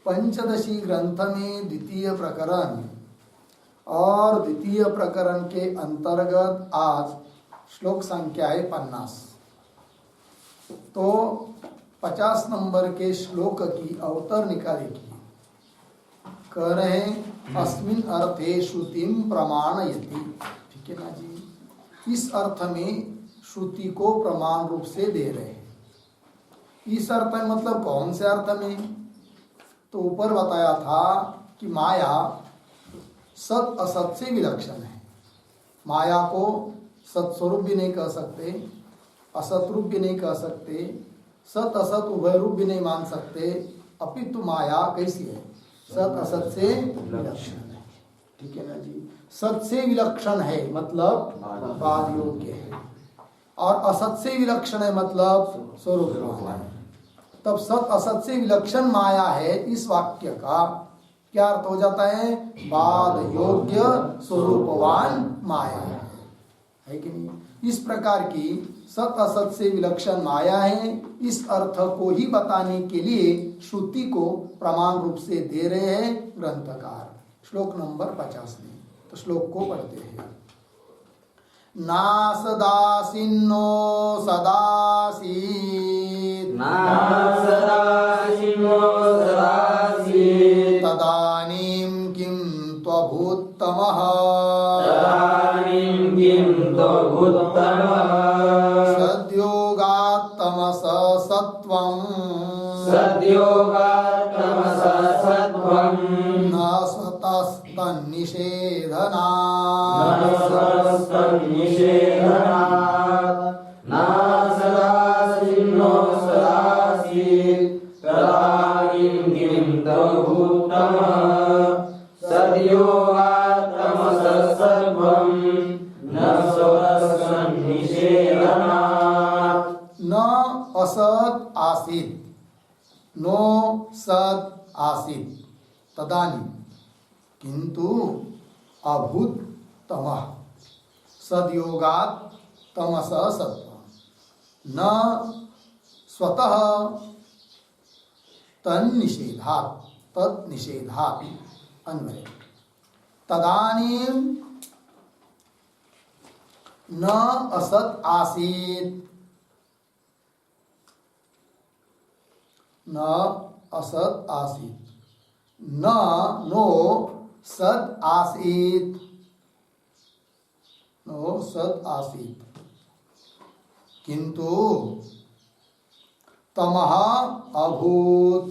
पंचदशी ग्रंथ में द्वितीय प्रकरण और द्वितीय प्रकरण के अंतर्गत आज श्लोक संख्या है 50। तो 50 नंबर के श्लोक की अवतरणिका देखिए। कह रहे हैं अस्मिन् अर्थे श्रुतिम प्रमाणयति। ठीक है ना जी, इस अर्थ में श्रुति को प्रमाण रूप से दे रहे हैं। इस अर्थ में मतलब कौन से अर्थ में? तो ऊपर बताया था कि माया सत असत से विलक्षण है। माया को सत्स्वरूप भी नहीं कह सकते, असत रूप भी नहीं कह सकते, सत असत उभय रूप भी नहीं मान सकते, अपितु माया कैसी है? सत असत से विलक्षण है। ठीक है ना जी, सत से विलक्षण है मतलब बाद योग्य है, और असत से विलक्षण है मतलब स्वरूप है। तब सत असत से विलक्षण माया है, इस वाक्य का क्या अर्थ हो जाता है? बाद योग्य स्वरूपवान माया है कि नहीं? इस प्रकार की सत असत से विलक्षण माया है, इस अर्थ को ही बताने के लिए श्रुति को प्रमाण रूप से दे रहे हैं ग्रंथकार। श्लोक नंबर 50 में तो श्लोक को पढ़ते हैं। नासदासिन्नो सदासीत्, नासदासिन्नो सदासीत्, तदानीं किं त्वभूत्तमः, तदानीं किं त्वभूत्तमः, सद्योगात्तमसः सत्त्वं, सद्योगात्तमसः सत्त्वं, न स्वतस्तन्निषेधनात्, न स्वतस्तन्निषेधनात्, नासदासिन्नो सदासीत्, तदानीं किं त्वभूत्तमः, सद्योगात्तमसः सत्त्वं, न स्वतस्तन्निषेधनात्। न असत आसीत्, नो सद आसीत्, तदानीं किंतु अभूत तमः, सदयोगात् तमसः सत्त्वं, न स्वतः तन्निषेधात्, तन्निषेधात् अन्वय। तदानीं न असत आसीत्, न असत आसीत्, न नो सद आसीत्, नो सद आसीत्, किंतु तमः अभूत्,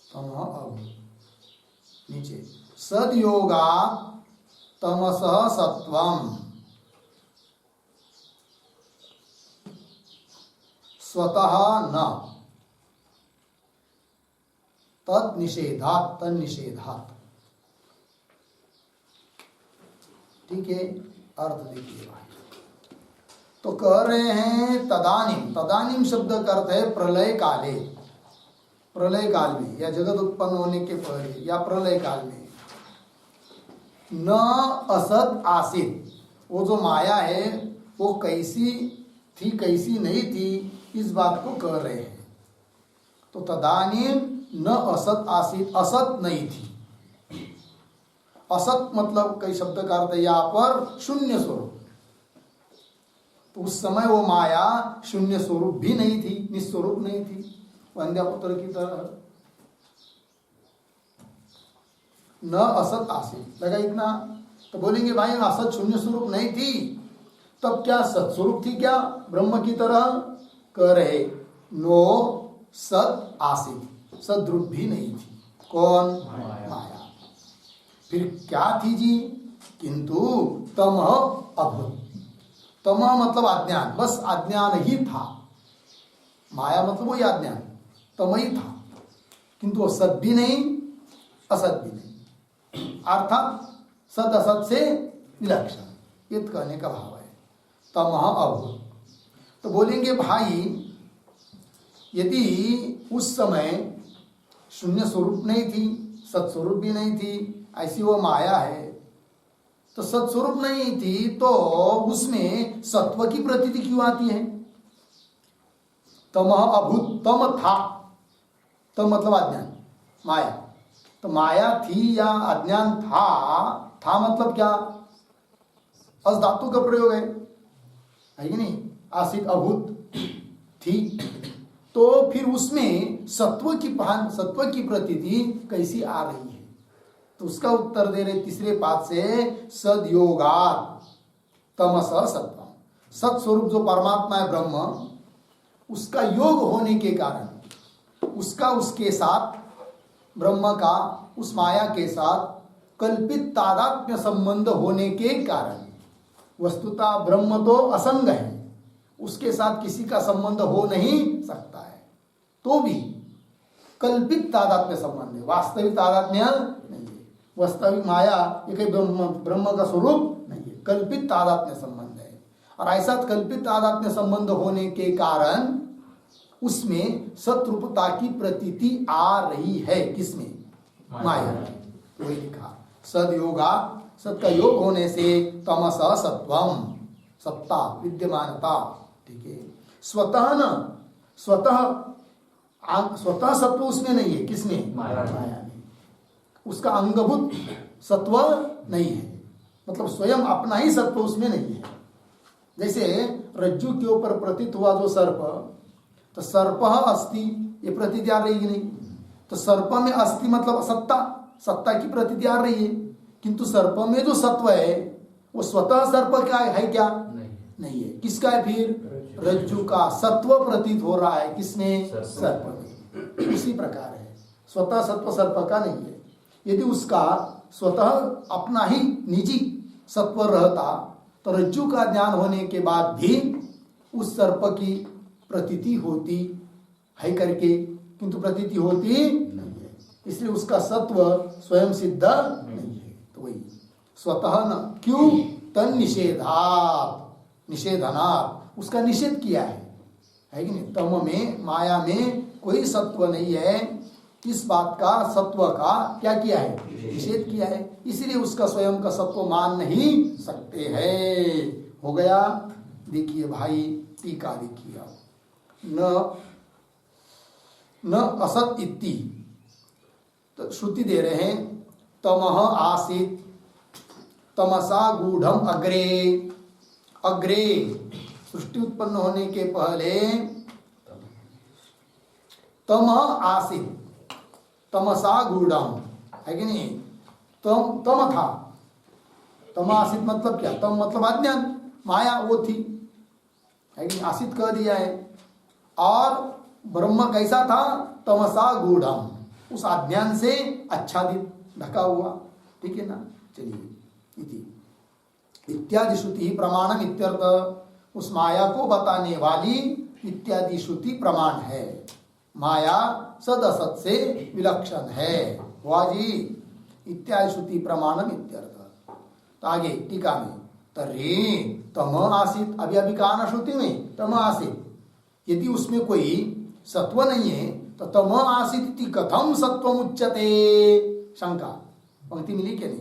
तमः अभूत्। नीचे सदयोगा तमसः सत्वं, स्वतः न, तद निषेधात्, तन निषेधात्। ठीक है, अर्थ देखिए भाई। तो कह रहे हैं तदानीम, तदानीम शब्द का अर्थ है प्रलय काले, प्रलय काल में या जगत उत्पन्न होने के पहले या प्रलय काल में। न असत आसित, वो जो माया है वो कैसी थी कैसी नहीं थी, इस बात को कह रहे हैं। तो तदानीम न असत आसित, असत नहीं थी। असत मतलब कई शब्द का अर्थ है यहाँ पर शून्य स्वरूप। तो उस समय वो माया शून्य स्वरूप भी नहीं थी, निस्वरूप नहीं थी, वंद्यापुत्र की तरह। न असत आसित लगा इतना। तो बोलेंगे भाई असत शून्य स्वरूप नहीं थी, तब क्या सत्स्वरूप थी क्या ब्रह्म की तरह? कह रहे नो सत आसित, सद्रूप भी नहीं थी। कौन? माया। फिर क्या थी जी? किंतु तमः अभूत। तमः मतलब अज्ञान, बस अज्ञान ही था। माया मतलब वही अज्ञान, तम ही था। किंतु वो सत भी नहीं असत भी नहीं, अर्थात सत असत से विलक्षण, ये कहने का भाव है। तमः अभूत। तो बोलेंगे भाई यदि उस समय शून्य स्वरूप नहीं थी, सत्स्वरूप भी नहीं थी, ऐसी वो माया है, तो सत्स्वरूप नहीं थी तो उसमें सत्व की प्रतीति क्यों आती है? तमः अभूत, तम था, तम मतलब अज्ञान, माया। तो माया थी या अज्ञान था मतलब क्या? अस धातु का प्रयोग है कि नहीं? आसित अभूत थी, तो फिर उसमें सत्व की प्रतीति कैसी आ रही है? तो उसका उत्तर दे रहे तीसरे पाद से, सदयोगात् तमसः सत्वम। सत स्वरूप जो परमात्मा है ब्रह्म, उसका योग होने के कारण, उसका उसके साथ, ब्रह्म का उस माया के साथ कल्पित तादात्म्य संबंध होने के कारण, वस्तुतः ब्रह्म तो असंग है, उसके साथ किसी का संबंध हो नहीं सकता है, तो भी कल्पित तादात्म्य संबंध है, वास्तविक तादात्म्य नहीं है। वास्तविक माया ये कहीं ब्रह्म का स्वरूप नहीं है, कल्पित तादात्म्य संबंध है। और ऐसा कल्पित तादात्म्य संबंध होने के कारण उसमें सतरूपता की प्रतीति आ रही है। किसमें? माया। वही लिखा, सदयोगा, सत का योग होने से तमसः सत्वम, सत्ता, विद्यमानता। ठीक है, स्वतः न, स्वतः सत्व उसमें नहीं है। किसमें? माया में। उसका अंगभूत सत्व नहीं है, मतलब स्वयं अपना ही सत्व उसमें नहीं है। जैसे रज्जु के ऊपर प्रतीत हुआ जो सर्प, तो सर्प अस्ति, ये प्रतीति आ रही है कि नहीं? तो सर्प में अस्ति मतलब सत्ता की प्रतीति आ रही है, किंतु सर्प में जो सत्व है वो स्वतः सर्प का है क्या? नहीं है। किसका है फिर? रज्जु का सत्व प्रतीत हो रहा है। किसमें? सर्प में। उसी प्रकार है, स्वतः सत्व सर्प का नहीं है। यदि उसका स्वतः अपना ही निजी सत्व रहता तो रज्जु का ज्ञान होने के बाद भी उस सर्प की प्रतीति होती है करके, किंतु प्रतीति होती नहीं है, इसलिए उसका सत्व स्वयं सिद्ध नहीं है। तो वही स्वतः न, क्यों? तन निषेधात्, निषेधनात्, उसका निषेध किया है कि नहीं? तम में, माया में कोई सत्व नहीं है, इस बात का, सत्व का क्या किया है? निषेध किया है, इसलिए उसका स्वयं का सत्व मान नहीं सकते हैं। हो गया। देखिए भाई, टीका देखिए, न असत इति, तो श्रुति दे रहे हैं, तमः आसीत तमसा गूढ़म अग्रे। अग्रे सृष्टि उत्पन्न होने के पहले तमः आसीत, तमसा गूढ़म है कि नहीं? तम था, तम आसित मतलब क्या? तम मतलब अज्ञान, माया वो थी, है कि नहीं? आसित कह दिया है। और ब्रह्म कैसा था? तमसा गूढ़म, उस अज्ञान से आच्छादित, ढका हुआ। ठीक है ना? चलिए, इत्यादि श्रुति प्रमाणम इत्यर्थ, उस माया को बताने वाली इत्यादि श्रुति प्रमाण है। माया सद असत से विलक्षण है। हुआ जी, इत्यादि श्रुति प्रमाणम इत्यर्थ। तो आगे टीका में, तर्हि तम आसीत, अभी अभी कहा ना श्रुति में तम आसीत, यदि उसमें कोई सत्व नहीं है तो तम आसीत कथम सत्वम उच्यते? शंका, पंक्ति मिली क्या नहीं?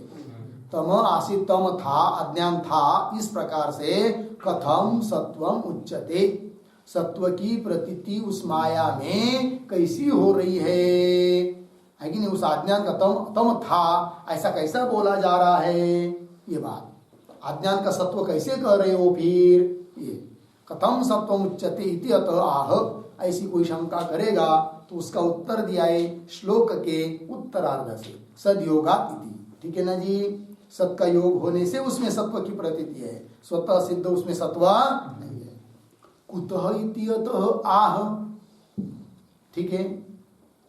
तम आसीत, तम था, अज्ञान था, इस प्रकार से कथम सत्वम उच्यते, सत्व की प्रतीति उस माया में कैसी हो रही है कि नहीं? उस अज्ञान का तम था, ऐसा कैसा बोला जा रहा है? ये बात, अज्ञान का सत्व कैसे कह रहे हो फिर? ये कथम सत्वम उच्यते इति अतः आह, ऐसी कोई शंका करेगा तो उसका उत्तर दिया है श्लोक के उत्तरार्ध से, सदयोगात् इति। ठीक है ना जी? सत का योग होने से उसमें सत्व की प्रतीति है, स्वतः सिद्ध उसमें सत्व नहीं है। कुतः इति अतः आह, ठीक है?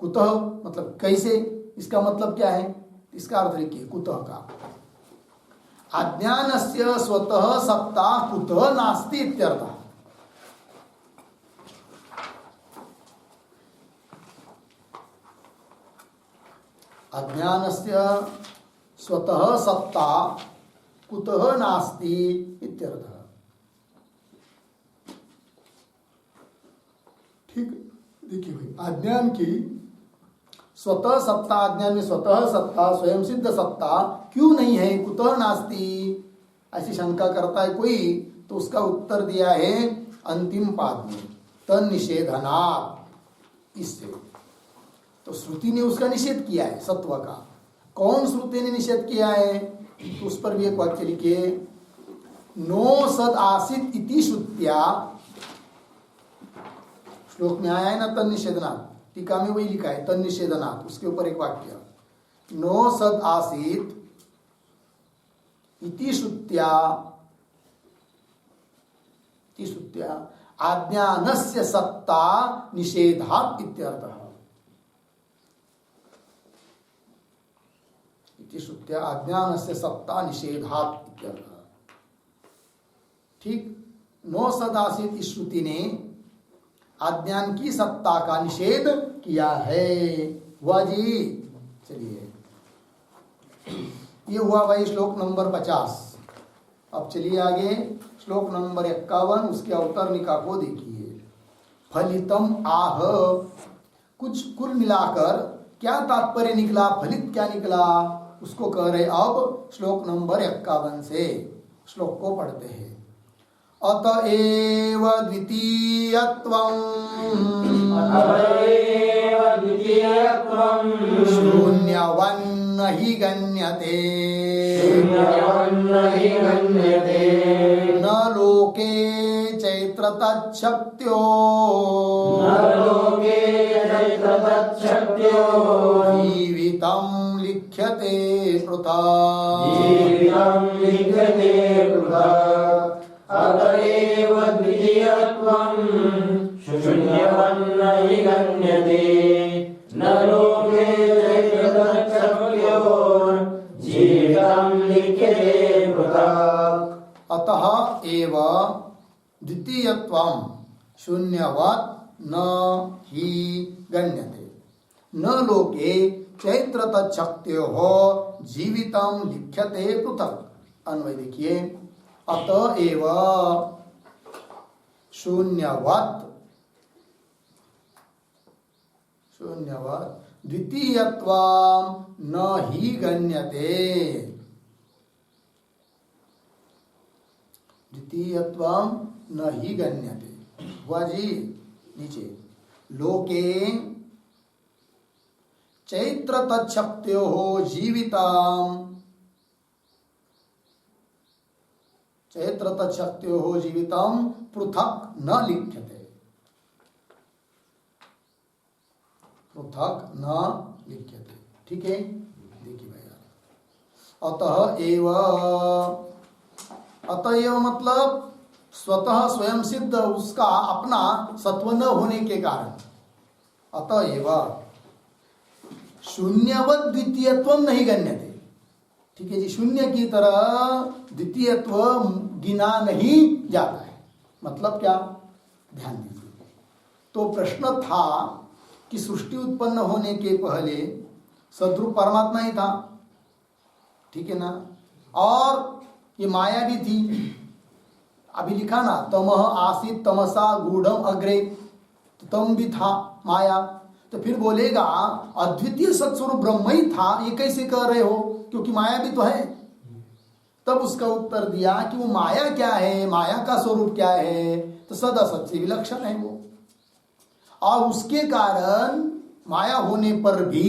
कुतः मतलब कैसे, इसका मतलब क्या है? इसका अर्थ लिखिए, कुतः का अज्ञानस्य स्वतः सत्ता कुतः नास्ति इत्यर्थः। अज्ञानस्य स्वतः सत्ता कुतः नास्ति इत्यर्थः। ठीक, देखिए भाई, अज्ञान की स्वतः सत्ता, अज्ञान में स्वतः सत्ता, स्वयं सिद्ध सत्ता क्यों नहीं है? कुतः नास्ति, ऐसी शंका करता है कोई, तो उसका उत्तर दिया है अंतिम पाद में, तन निषेधनात्, इससे तो श्रुति ने उसका निषेध किया है सत्व का। कौन श्रुति ने निषेध किया है? तो उस पर भी एक वाक्य लिखिए, नो सद आसित इति श्रुत्या। श्लोक में आया है ना तन निषेधनात्, टीका में वही लिखा है तन निषेधनात्, उसके ऊपर एक वाक्य, नो सद आसित इति श्रुत्या आज्ञानस्य सत्ता निषेधात् इत्यर्थः। इति श्रुत्या आज्ञानस्य सत्ता निषेधात् इत्यर्थः। ठीक, नो सदासित इस श्रुति ने अज्ञान की सत्ता का निषेध किया है। हुआ जी। चलिए, ये हुआ भाई श्लोक नंबर 50। अब चलिए आगे श्लोक नंबर 51, उसके अवतरणिका को देखिए। फलितम आह, कुछ कुल मिलाकर क्या तात्पर्य निकला, फलित क्या निकला, उसको कह रहे अब श्लोक नंबर 51 से। श्लोक को पढ़ते हैं। अतएव द्वितीयत्वं शून्यवन्न हि गण्यते न लोके चैत्रतच्छक्त्यो जीवितं लिख्यते पृथक्। अतएव द्वितीयत्वं शून्यवन्न हि गण्यते न लोके चैत्रतच्छक्त्यो जीवितं लिख्यते पृथक्। अतः एव द्वितीयत्वं शून्यवत् न हि गण्यते न लोके चैत्रतच्छक्त्योः जीवितं लिख्यते पृथक्। अन्वय देखिए, अतएव शून्यवत् द्वितीयत्वं न हि गण्यते, द्वितीयत्वं न हि गण्यते। हुआ जी। नीचे, लोके चैत्रतच्छक्त्योः जीवितं चैत्रतच्छक्त्योः जीवितं पृथक् न लिख्यते, पृथक् न लिख्यते। ठीक है, देखिए भैया। अतएव मतलब स्वतः स्वयं सिद्ध, उसका अपना सत्व न होने के कारण। अतएव शून्यवत् द्वितीयत्वं नहीं गण्यते। ठीक है जी, शून्य की तरह द्वितीयत्व गिना नहीं जाता है। मतलब क्या, ध्यान दीजिए। तो प्रश्न था कि सृष्टि उत्पन्न होने के पहले सद्रूप परमात्मा ही था, ठीक है ना, और ये माया भी थी। अभी लिखा ना, तमः आसीत् तमसा गूढ़म अग्रे, तो तम भी था माया। तो फिर बोलेगा अद्वितीय सत्स्वरूप ब्रह्म ही था, ये कैसे कह रहे हो, क्योंकि माया भी तो है। तब उसका उत्तर दिया कि वो माया क्या है, माया का स्वरूप क्या है, तो सदा सच्ची विलक्षण है वो, और उसके कारण माया होने पर भी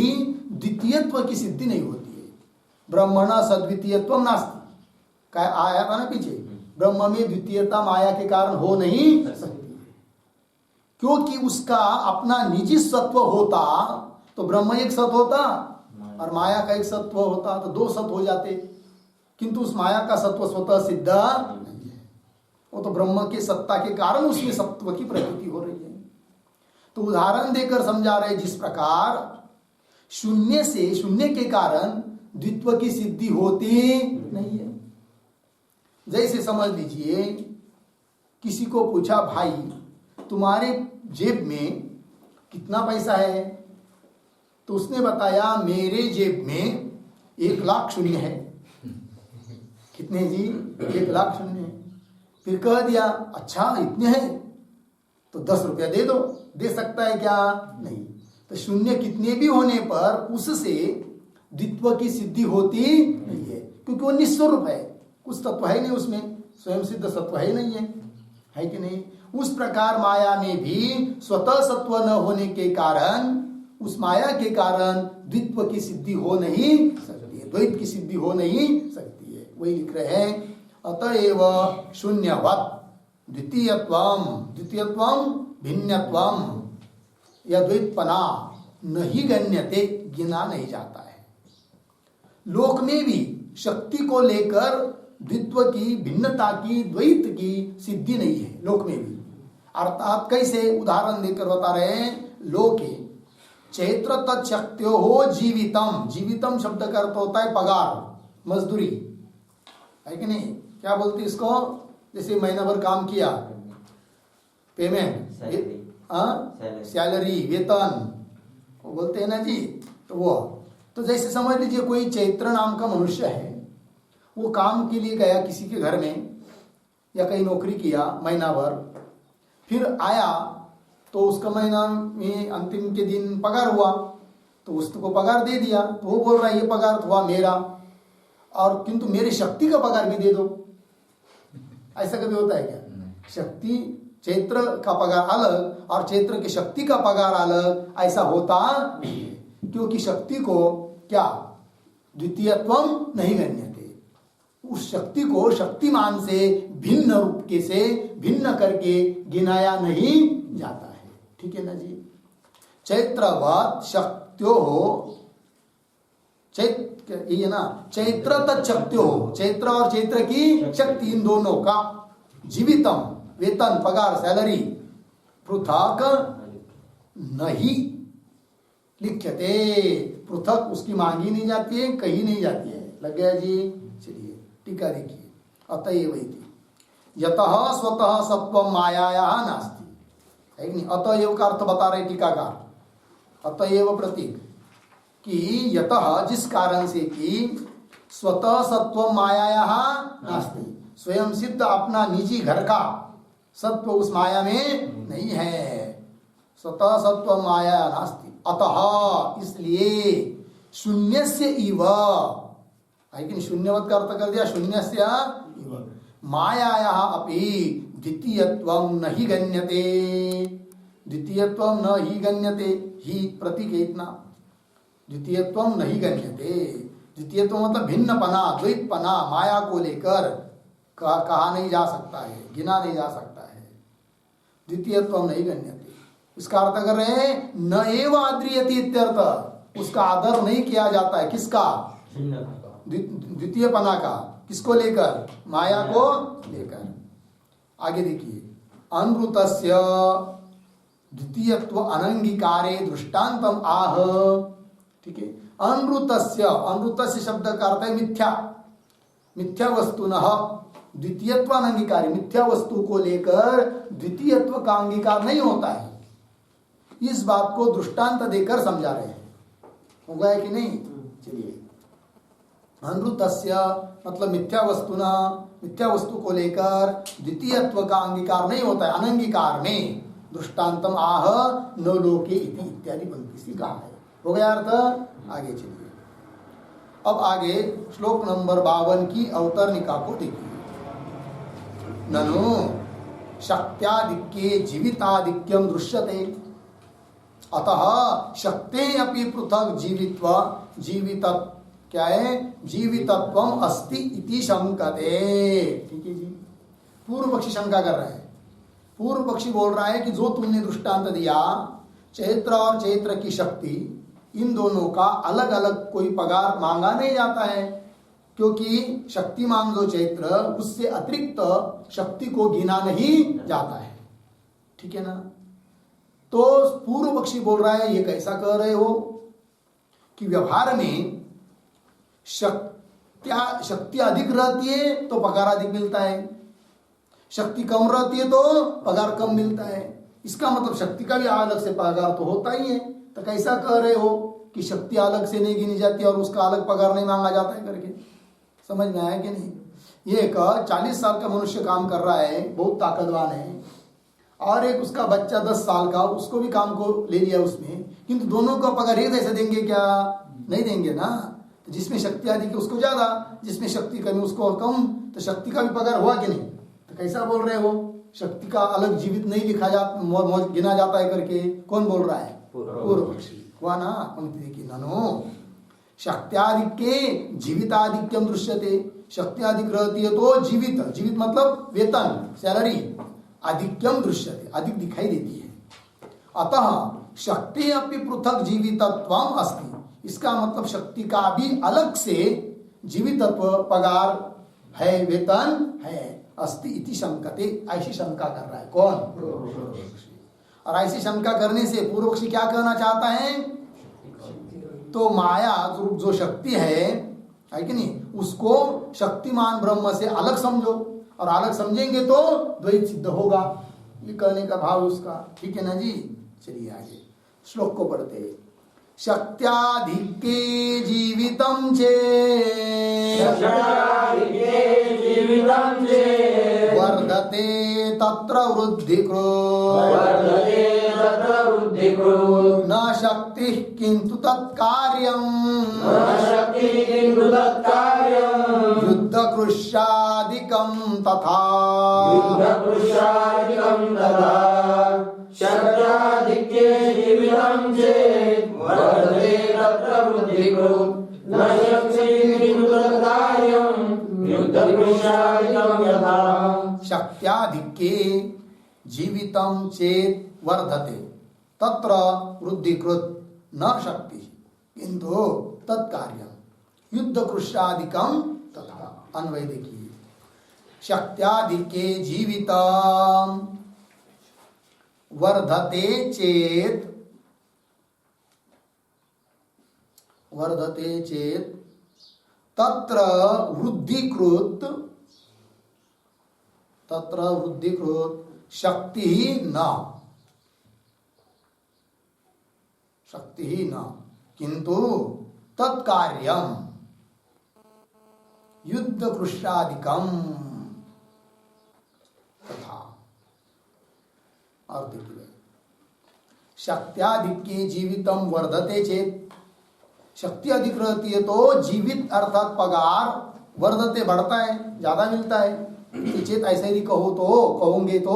द्वितीयत्व की सिद्धि नहीं होती है। ब्रह्मणा सद्वितीयत्व नास्ति, क्या आया था ना पीछे, ब्रह्म में द्वितीयता माया के कारण हो नहीं सकती है, क्योंकि उसका अपना निजी सत्व होता तो ब्रह्म एक सत्व होता और माया का एक सत्व होता, तो दो सत्व हो जाते। किंतु उस माया का सत्व स्वतः सिद्ध नहीं है, वो तो ब्रह्म के सत्ता के कारण उसमें सत्व की प्रतीति हो रही है। तो उदाहरण देकर समझा रहे, जिस प्रकार शून्य से, शून्य के कारण द्वित्व की सिद्धि होती नहीं है। जैसे समझ लीजिए, किसी को पूछा, भाई तुम्हारे जेब में कितना पैसा है, तो उसने बताया मेरे जेब में 1,00,000 शून्य है। कितने जी? 1,00,000 शून्य है। फिर कह दिया अच्छा इतने हैं तो 10 रुपया दे दो, दे सकता है क्या? नहीं। तो शून्य कितने भी होने पर उससे द्वित्व की सिद्धि होती नहीं है, क्योंकि वो निस्वरूप है, कुछ तत्व है नहीं उसमें, स्वयं सिद्ध सत्व है नहीं है। है कि नहीं? उस प्रकार माया में भी स्वतः सत्व न होने के कारण, उस माया के कारण द्वित्व की सिद्धि हो नहीं सकती है, द्वैत की सिद्धि हो नहीं सकती है। वही लिख रहे हैं, अतएव शून्यवत् द्वितीयत्वम, द्वितीयत्वम भिन्नत्वम, यह द्वैतपना नहीं गण्यते, गिना नहीं जाता है। लोक में भी शक्ति को लेकर द्वित्व की, भिन्नता की, द्वैत की सिद्धि नहीं है लोक में भी। अर्थात कैसे? उदाहरण देकर बता रहे हैं, लोके चैत्र तत्शक्त्यो हो जीवितम, जीवितम शब्द का अर्थ होता है पगार, मजदूरी, है कि नहीं? क्या बोलते इसको? जैसे महीना भर काम किया, पेमेंट, सैलरी, वेतन, वो बोलते हैं ना जी। तो वो, तो जैसे समझ लीजिए कोई चैत्र नाम का मनुष्य है, वो काम के लिए गया किसी के घर में या कहीं नौकरी किया महीना भर, फिर आया तो उसका महीना में अंतिम के दिन पगार हुआ, तो उसको पगार दे दिया। तो वो बोल रहा है ये पगार तो हुआ मेरा, और किंतु मेरी शक्ति का पगार भी दे दो। ऐसा कभी होता है क्या? शक्ति, चैत्र का पगार अलग और चैत्र की शक्ति का पगार अलग, ऐसा होता नहीं है। क्योंकि शक्ति को क्या द्वितीयत्वम नहीं गण्यते, उस शक्ति को शक्तिमान से भिन्न रूप के से भिन्न करके गिनाया नहीं जाता है। ठीक है ना जी? चैत्रवत् शक्त्यो हो, ये ना, चैत्र तत्शक्त्यो हो, चैत्र और चैत्र की शक्ति, इन दोनों का जीवितम, वेतन, पगार, सैलरी पृथक नहीं लिख्यते, पृथक उसकी मांगी नहीं जाती है, कहीं नहीं जाती है। लग गया जी? चलिए टीका देखिए, अतएव यतः स्वतः सत्वम मायाया नास्ति, है कि नहीं? अतएव का अर्थ बता रहे टीकाकार, अतएव प्रतीक कि यतः जिस कारण से कि स्वतः सत्व मायाया नास्ति, स्वयं सिद्ध अपना निजी घर का सत्व उस माया में नहीं है, स्वतः सत्व माया नास्ति, अतः इसलिए शून्यस्य इव, है कि शून्यवत का अर्थ कर दिया, शून्यस्य इव मायाया अपि द्वितीयत्वं नहि गण्यते, द्वितीयत्वं न ही गण्यते, ही प्रतीक है इतना, द्वितीयत्वं नहीं गण्यते, द्वितीयत्व मतलब भिन्नपना, द्वैतपना, माया को लेकर कहा नहीं जा सकता है, गिना नहीं जा सकता है, द्वितीयत्वं नहीं गण्यते। इसका अर्थ कर रहे हैं न एव आद्रियते इत्यर्थ, उसका आदर नहीं किया जाता है, किसका? द्वितीयपना का, किसको लेकर? माया को लेकर। आगे देखिए, अनृतस्य द्वितीयत्व अनंगीकारे दृष्टांतम आह, ठीक है? अनृतस्य, अनृतस्य शब्द का अर्थ है मिथ्या, मिथ्या वस्तुनः द्वितीयत्व अनंगीकारी, मिथ्या वस्तु को लेकर द्वितीयत्व का अंगीकार नहीं होता है, इस बात को दृष्टांत देकर समझा रहे हैं। हो गया कि नहीं? चलिए, अनृतस्य मतलब मिथ्या वस्तुना, मिथ्या वस्तु को लेकर द्वितीयत्व का अंगीकार नहीं होता है, अनंगीकार में दृष्टांतम आह न लोके इत्यादि पंक्ति से कहा है। हो गया अर्थ? आगे चलिए, अब आगे श्लोक नंबर 52 की अवतरणिका को देखिए। ननु शक्त्यादिक्ये जीवितादिक्यम दृश्यते, अतः शक्ते अपि पृथक जीवित्व, जीवित क्या है? जीवितत्वम अस्ति इति शंकते। ठीक है जी? पूर्व पक्षी शंका कर रहे हैं, पूर्व पक्षी बोल रहा है कि जो तुमने दृष्टांत दिया चैत्र और चैत्र की शक्ति, इन दोनों का अलग अलग कोई पगार मांगा नहीं जाता है, क्योंकि शक्तिमान जो चैत्र, उससे अतिरिक्त शक्ति को गिना नहीं जाता है। ठीक है ना? तो पूर्व पक्षी बोल रहा है ये कैसा कह रहे हो कि व्यवहार में शक्ति अधिक रहती है तो पगार अधिक मिलता है, शक्ति कम रहती है तो पगार कम मिलता है। इसका मतलब शक्ति का भी अलग से पगार तो होता ही है। तो कैसा कह रहे हो कि शक्ति अलग से नहीं गिनी जाती और उसका अलग पगार नहीं मांगा जाता है करके? समझ में आया कि नहीं? ये एक 40 साल का मनुष्य काम कर रहा है, बहुत ताकतवान है, और एक उसका बच्चा 10 साल का, उसको भी काम को ले लिया उसमें, किंतु दोनों का पगार एक जैसे देंगे क्या? नहीं देंगे ना। तो जिसमें शक्ति अधिक उसको ज्यादा, जिसमें शक्ति कमी उसको कम, तो शक्ति का भी पगार हुआ कि नहीं? तो कैसा बोल रहे हो शक्ति का अलग जीवित नहीं लिखा गिना जाता है करके कौन बोल रहा है? पूर्व पक्षी हुआ ना। पंक्ति देखिए, ननो शक्त्याधिक्ये जीविताधिक्यम दृश्यते। शक्ति अधिक रहती है तो जीवित मतलब वेतन, सैलरी, अधिक्यम दृश्यते, अधिक दिखाई देती है। अतः शक्ति अपनी पृथक जीवितत्वम अस्ति। इसका मतलब शक्ति का भी अलग से जीवितत्व, पगार है, वेतन है, अस्ति इति शंकते। ऐसी शंका कर रहा है कौन? और ऐसी शंका करने से पूर्व पक्षी क्या कहना चाहता है? तो माया जो शक्ति है कि नहीं, उसको शक्तिमान ब्रह्म से अलग समझो, और अलग समझेंगे तो द्वैत सिद्ध होगा, ये कहने का भाव उसका। ठीक है ना जी। चलिए आगे श्लोक को पढ़ते हैं। शक्त्याधिक्ये जीवितं चेत् वर्धते तत्र वृद्धिकृत् न शक्तिः किन्तु तत्कार्यम् युद्धकृष्यादिकं तथा। शक्त्याधिक्ये जीवितं चेत् वर्धते तत्र वृद्धिकृत् न शक्तिः किन्तु तत्कार्यं युद्धकृष्यादिकं यथा। शक्त्याधिक्ये जीवितं चेत् वर्धते तत्र वृद्धिकृत् न शक्ति किन्तु तत्कार्यं युद्धकृष्यादिकं तथा। अन्वय देखिए। शक्त्याधिक्ये जीवितं वर्धते चेत तत्र वृद्धिकृत शक्ति न किंतु तत्कार्यम युद्ध कृष्णादिकम तथा। और देखिए, शक्त्याधिक्ये जीवितम वर्धते चेत, शक्ति अधिक रहती है तो जीवित अर्थात पगार वर्धते बढ़ता है, ज्यादा मिलता है। चेत ऐसे ही कहोगे तो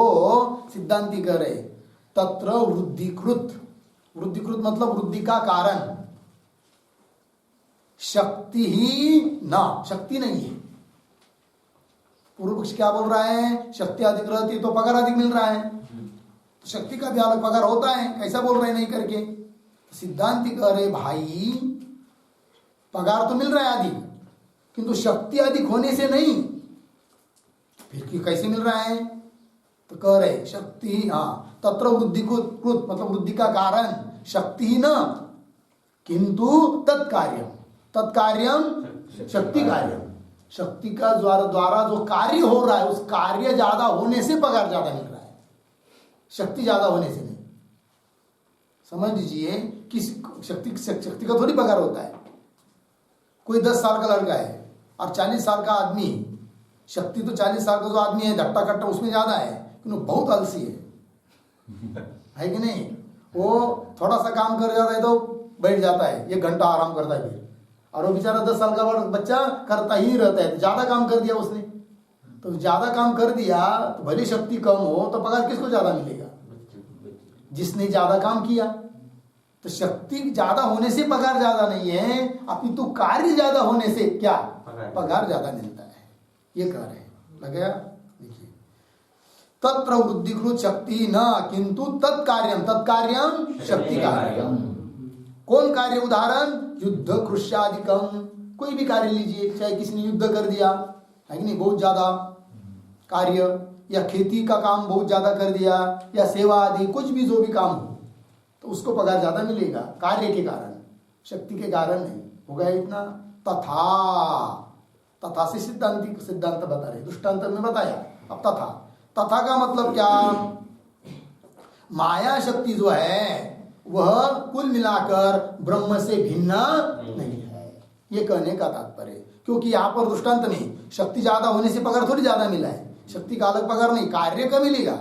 सिद्धांति कह रहे तत्र वृद्धिकृत मतलब वृद्धि का कारण, शक्ति ही ना, शक्ति नहीं है। पूर्व पक्ष क्या बोल रहा है? शक्ति अधिक रहती है तो पगार अधिक मिल रहा है, तो शक्ति का भी अलग पगार होता है, कैसा बोल रहे नहीं करके। सिद्धांति कह रहे भाई पगार तो मिल रहा है अधिक, किंतु शक्ति अधिक होने से नहीं। फिर कैसे मिल रहा है? तो कह रहे शक्ति तत्र वृद्धिकृत मतलब वृद्धि का कारण शक्ति ही न किंतु तत्कार्यम शक्ति कार्यम, शक्ति का द्वारा जो कार्य हो रहा है उस कार्य ज्यादा होने से पगार ज्यादा मिल रहा है, शक्ति ज्यादा होने से नहीं। समझ लीजिए कि शक्ति का थोड़ी पगार होता है। कोई 10 साल का लड़का है और 40 साल का आदमी, शक्ति तो 40 साल का जो आदमी है धट्टा कट्टा उसमें ज्यादा है, किंतु बहुत आलसी है कि नहीं। वो थोड़ा सा काम कर जाता है तो बैठ जाता है, 1 घंटा आराम करता है फिर, और वो बेचारा 10 साल का बच्चा करता ही रहता है। तो ज्यादा काम कर दिया उसने, तो ज्यादा काम कर दिया तो भले शक्ति कम हो तो पगार किसको ज्यादा मिलेगा? जिसने ज्यादा काम किया। तो शक्ति ज्यादा होने से पगार ज्यादा नहीं है, अपितु कार्य ज्यादा होने से क्या पगार ज्यादा मिलता है, ये कह रहे हैं। लगे? देखिए, तत्र वृद्धिकृत शक्ति न किंतु तत्कार्यम शक्ति कार्यम। कौन कार्य? उदाहरण युद्ध कृष्यादिकम, कोई भी कार्य लीजिए, चाहे किसी ने युद्ध कर दिया है कि नहीं, बहुत ज्यादा कार्य, या खेती का काम बहुत ज्यादा कर दिया, या सेवा आदि कुछ भी जो भी काम हो तो उसको पगार ज्यादा मिलेगा कार्य के कारण, शक्ति के कारण नहीं। हो गया इतना। तथा से सिद्धांत बता रहे, दृष्टांत में बताया। अब तथा का मतलब क्या? माया शक्ति जो है वह कुल मिलाकर ब्रह्म से भिन्न नहीं है, ये कहने का तात्पर्य। क्योंकि यहाँ पर दृष्टांत में शक्ति ज्यादा होने से पगार थोड़ी ज्यादा मिला है, शक्ति का अलग पगार नहीं, कार्य का मिलेगा।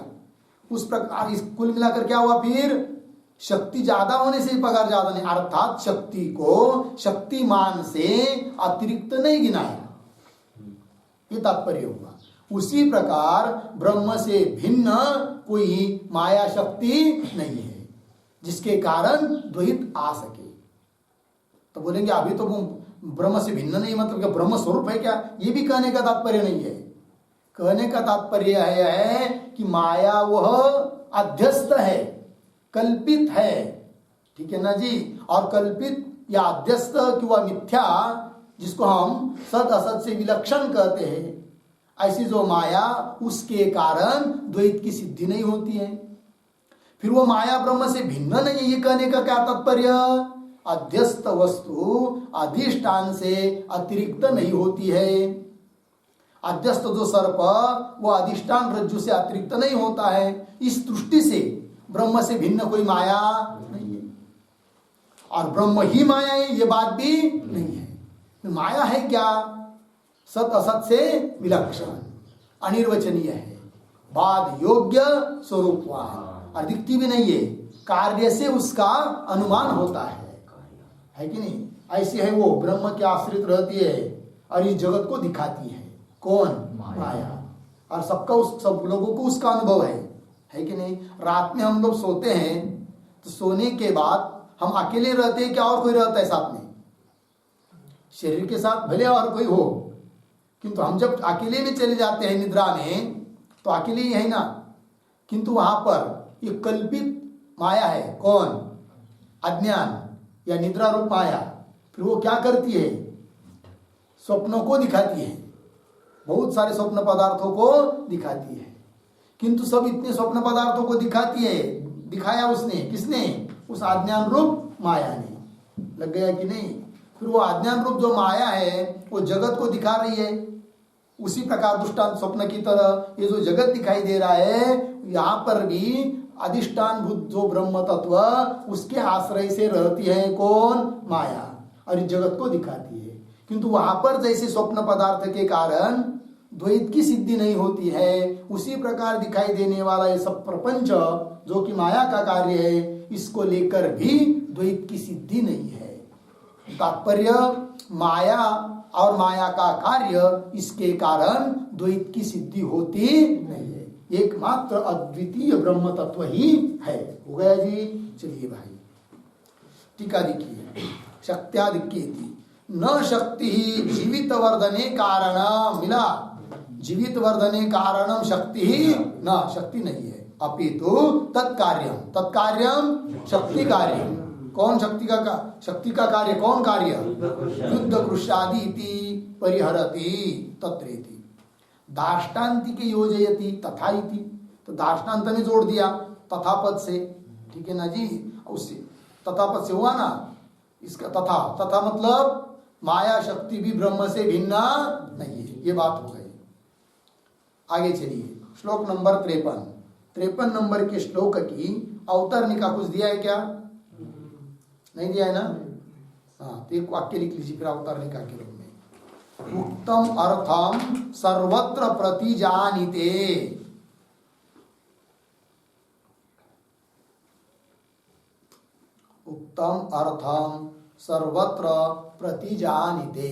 उस प्रकार इस कुल मिलाकर क्या हुआ? फिर शक्ति ज्यादा होने से पगार ज्यादा नहीं, अर्थात शक्ति को शक्तिमान से अतिरिक्त नहीं गिनाया, ये तात्पर्य हुआ। उसी प्रकार ब्रह्म से भिन्न कोई माया शक्ति नहीं है जिसके कारण द्वैत आ सके। तो बोलेंगे अभी तो वो ब्रह्म से भिन्न नहीं, मतलब क्या ब्रह्म स्वरूप है क्या? ये भी कहने का तात्पर्य नहीं है। कहने का तात्पर्य है कि माया वह अध्यस्त है, कल्पित है, ठीक है ना जी। और कल्पित या अध्यस्त कि वह मिथ्या, जिसको हम सत असत से विलक्षण कहते हैं, ऐसी जो माया, उसके कारण द्वैत की सिद्धि नहीं होती है। फिर वो माया ब्रह्म से भिन्न नहीं है, ये कहने का क्या तात्पर्य? अध्यस्त वस्तु अधिष्ठान से अतिरिक्त नहीं होती है। अध्यस्त जो सर्प वो अधिष्ठान रज्जु से अतिरिक्त नहीं होता है। इस दृष्टि से ब्रह्म से भिन्न कोई माया नहीं है, और ब्रह्म ही माया है ये बात भी नहीं है। माया है क्या? सत असत से विलक्षण, अनिर्वचनीय है, बाद योग्य स्वरूपवान, और दिखती भी नहीं है, कार्य से उसका अनुमान होता है कि नहीं? ऐसी है वो, ब्रह्म के आश्रित रहती है और इस जगत को दिखाती है। कौन? माया। और सब लोगों को उसका अनुभव है कि नहीं? रात में हम लोग सोते हैं तो सोने के बाद हम अकेले रहते हैं क्या और कोई रहता है साथ में? शरीर के साथ भले और कोई हो, किंतु हम जब अकेले में चले जाते हैं निद्रा में तो अकेले ही है ना। किंतु वहां पर एक कल्पित माया है। कौन? अज्ञान या निद्रा रूप माया। फिर वो क्या करती है? स्वप्नों को दिखाती है, बहुत सारे स्वप्न पदार्थों को दिखाती है। किंतु सब इतने स्वप्न पदार्थों को दिखाती है, दिखाया उसने, किसने? उस अज्ञान रूप माया ने। लग गया कि नहीं? फिर वो अज्ञान रूप जो माया है वो जगत को दिखा रही है। उसी प्रकार दृष्टांत स्वप्न की तरह ये जो जगत दिखाई दे रहा है, यहाँ पर भी अधिष्ठान भूत जो ब्रह्म तत्व, उसके आश्रय से रहती है कौन? माया, और इस जगत को दिखाती है। किंतु वहां पर जैसे स्वप्न पदार्थ के कारण द्वैत की सिद्धि नहीं होती है, उसी प्रकार दिखाई देने वाला ये सब प्रपंच जो कि माया का कार्य है, इसको लेकर भी द्वैत की सिद्धि नहीं है। तात्पर्य माया और माया का कार्य, इसके कारण द्वैत की सिद्धि होती नहीं है। एकमात्र अद्वितीय ब्रह्म तत्व ही है। हो गया जी? चलिए भाई, टीका देखिए। शक्त्यादिक्येति न शक्ति जीवित वर्धने कारण, मिला? जीवित वर्धने कारणम शक्ति ही न, शक्ति नहीं है। अपितु तत्कार्यम, तत्कार्यम शक्ति कार्य। कौन शक्ति का शक्ति का कार्य? कौन कार्य? युद्ध कृष्यादि इति परिहरति तत्रेति। दाष्टान्ति के योजयति तथा इति, तो दाष्टान्त ने जोड़ दिया तथा पद से, ठीक है ना जी? उससे तथा पद से हुआ ना इसका। तथा मतलब माया शक्ति भी ब्रह्म से भिन्न नहीं है, ये बात हो गई। आगे चलिए, श्लोक नंबर 53 नंबर के श्लोक की अवतरणिका कुछ दिया है क्या? नहीं दिया है ना? हाँ, तो एक वाक्य लिख लीजिए फिर अवतरणिका के रूप में। उक्तम अर्थम सर्वत्र प्रतिजानीते, उत्तम अर्थम सर्वत्र प्रतिजानीते।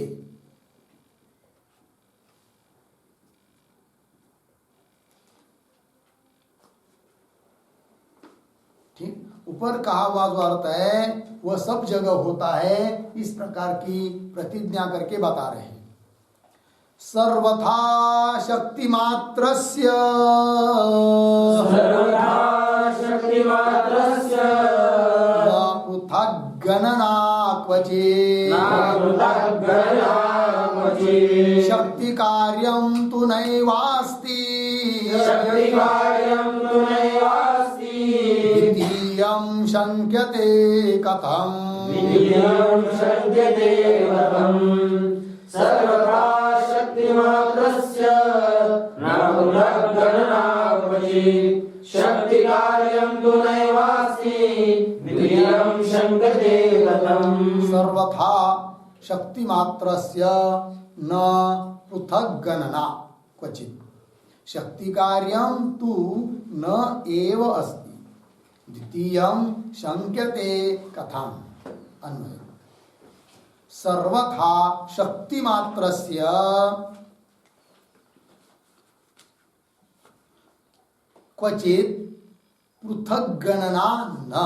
ठीक, ऊपर कहा हुआ जो अर्थ है वह सब जगह होता है, इस प्रकार की प्रतिज्ञा करके बता रहे हैं। सर्वथा शक्तिमात्रस्य न पृथक् गणना क्वचित् शक्ति कार्यं तु नैवास्ति द्वितीयं शंक्यते कथम्। सर्वथा शक्तिमात्रस्य न पृथक् गणना क्वचित् शक्ति कार्यं तु नैवास्ति द्वितीयं शंक्यते कथम्। सर्वथा शक्तिमात्रस्य न पृथक् गणना क्वचित् शक्ति कार्यं तु न एव अस्ति द्वितीयं शंक्यते कथम्। अन्वय। सर्वथा शक्तिमात्रस्य क्वचित पृथक गणना न,